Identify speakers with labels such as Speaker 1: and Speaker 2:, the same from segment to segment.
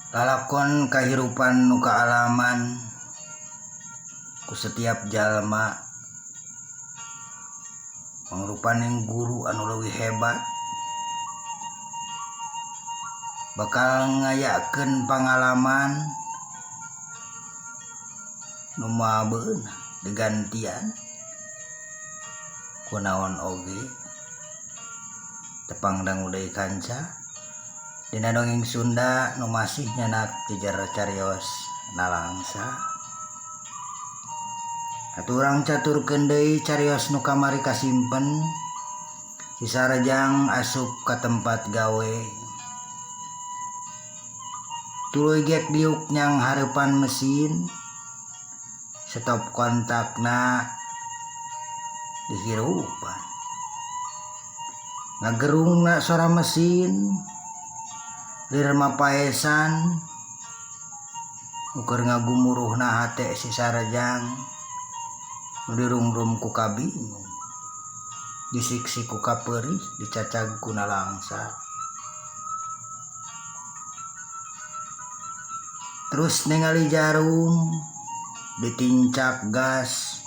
Speaker 1: Lalakon kahirupan nu kaalaman ku setiap jalma mangrupaning guru anu leuwih hebat, bakal ngayakeun pangalaman nu mabeun digantian kunaon oge tepangdang deui kanca dina dongeng Sunda nu masih nyenak jejer carios nalangsa. Atuh urang caturkeun deui carios nu kamari kasimpen si Sarajang asup ka tempat gawe. Tuluy gek diuk nyang hareupan mesin, stop kontakna dihirupan. Ngagerungna suara mesin, lir mapaesan, ukur ngagumuruhna hate si Sarajang, nu dirungrum ku kabingung, disiksi ku kapeurih, dicacag ku nalangsa. Terus ningali jarum, ditincak gas,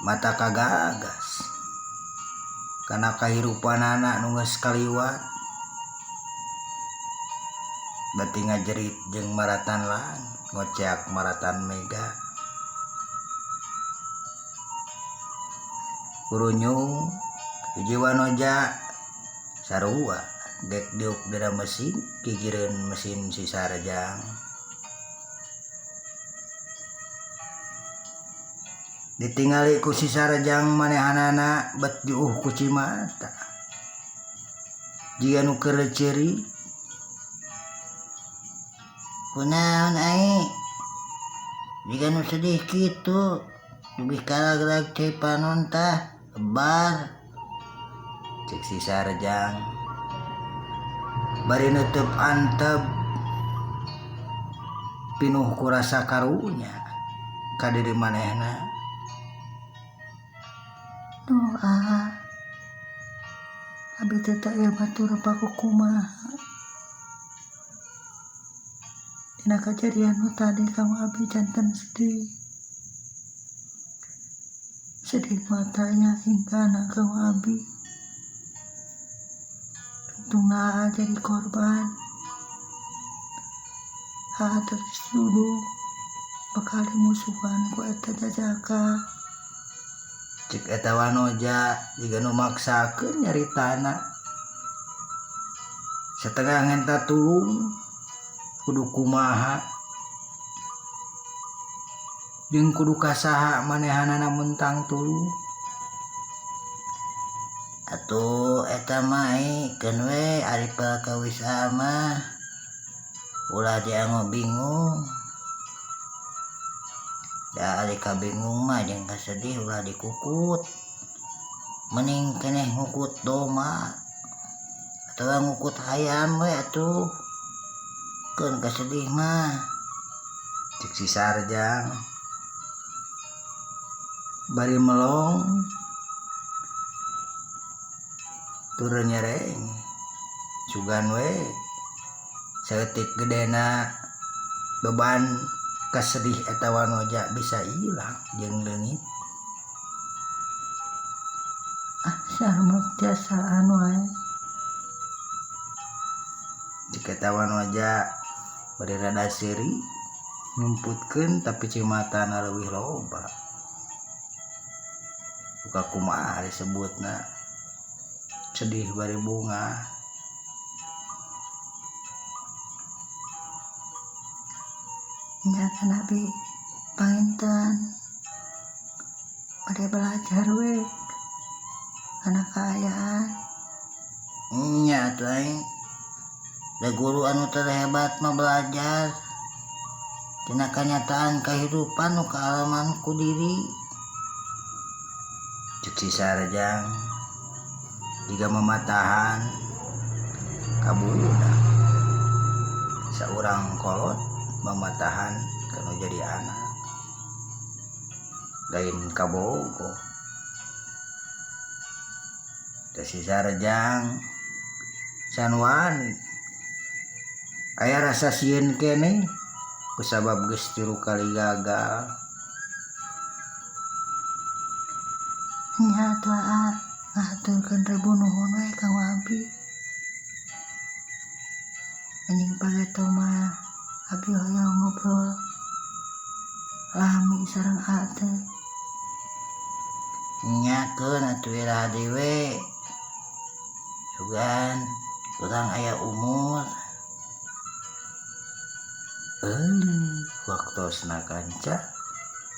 Speaker 1: mata kagagas, kana kahirupanana nu geus kaliwat. Bati ngajerit jeung maratan langit, ngoceak maratan mega. Kurunyung hiji wanoja sarua gek diuk dina mesin gigireun mesin si Sarajang. Ditingali ku si Sarajang manehanana bet juuh ku cimata. Jiga nu keur ceuri, kunaon ai? Jiga nu sedih kitu, lebih kalag-lag cai panon tah, ebar. Cek si Sarajang. Bari neuteub anteb, pinuh ku rasa karunya ka diri manehna.
Speaker 2: Doa abi teh aya batur paku kumaha dina kajadian nu tadi kamu abi janten sedih matanya hingga anak kamu abi tungtungna jadi korban terus dulu bakal dimusuhan ku eta jajaka.
Speaker 1: Cek eta wanoja jiga nu maksakeun nyaritana. Setengah ngenta tulung kudu kumaha jeung kudu kasaha manehanana mentang tulung. Atuh eta mah keun we ari pakawis mah ulah diango bingung. Da ari kabingung mah jeung kasedih ulah dikukut. Mending keneh ngukut doma atawa ngukut hayam we atuh. Keun kasedih mah. Cek si Sarajang. Bari melong turun nyereng sugan we saeutik gedena beban kasedih eta wanoja bisa ilang jeung leungit.
Speaker 2: Sareng tiasaan wae.
Speaker 1: Cek eta wanoja bari rada seuri ngumputkeun tapi cimatana leuwih loba. Buka kumaha disebutna sedih bari bunga.
Speaker 2: Nya kan abi panginten bade belajar we anak kaayaan.
Speaker 1: Nya atuh aing da guru anu terhebat mah belajar tina kanyataan kahirupan nu kaalaman ku diri. Cek si Sarajang jiga mamatahan kabudak saurang kolot mamatahan kanu jadi anak lain kabogo. Da si Sarajang can wani aya rasa sieun keneh kusabab geus 3 kali gagal.
Speaker 2: Nya atuh ngaturkeun ribu nuhun we Kang Abi. Anjing pageto mah abi hoyong ngobrol lami sareng teh.
Speaker 1: Nyakeun atuh iraha dewe sugan urang aya umur waktosna kanca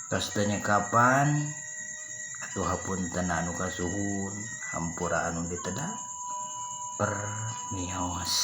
Speaker 1: tos teu nyekapan atuh hapunten anu kasuhun hampura anu ditedak permios.